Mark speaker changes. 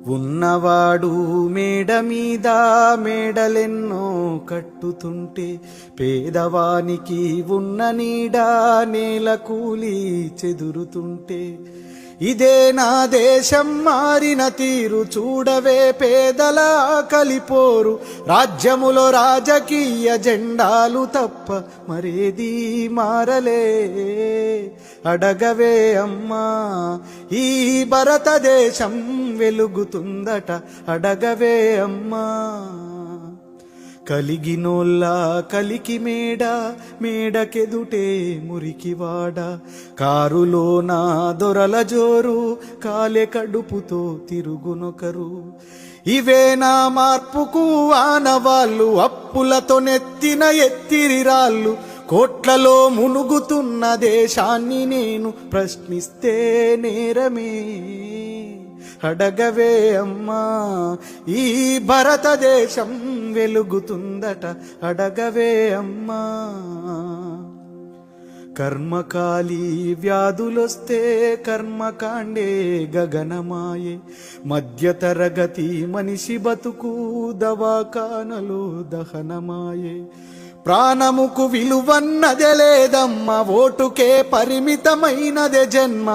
Speaker 1: ఉన్నవాడు మేడ మీద మేడలెన్నో కట్టుతుంటే పేదవానికి ఉన్న నీడ నేల కూలి చెదురుతుంటే ఇదే నా దేశం మారిన తీరు చూడవే పేదల కలిపోరు రాజ్యములో రాజకీయ జెండాలు తప్ప మరేది మారలే అడగవే అమ్మా ఈ భారతదేశం వెలుగుతుందట అడగవే అమ్మా కలిగినోళ్ళ కలికి మేడ మేడకెదుటే మురికివాడ కారులోన దొరల జోరు కాలే కడుపుతో తిరుగునొకరు ఇవే నా మార్పుకు ఆనవాళ్ళు అప్పులతో నెత్తిన ఎత్తిరి రాళ్ళు కోట్లలో మునుగుతున్న దేశాన్ని నేను ప్రశ్నిస్తే నేరమే అడగవే అమ్మా ఈ భారతదేశం వెలుగుతుందట అడగవే అమ్మా కర్మకాలి వ్యాధులొస్తే కర్మకాండే గగనమాయే మధ్యతరగతి మనిషి బతుకు దవాఖానలో దహనమాయే ప్రాణముకు విలువన్నదే లేదమ్మ ఓటుకే పరిమితమైనదే జన్మ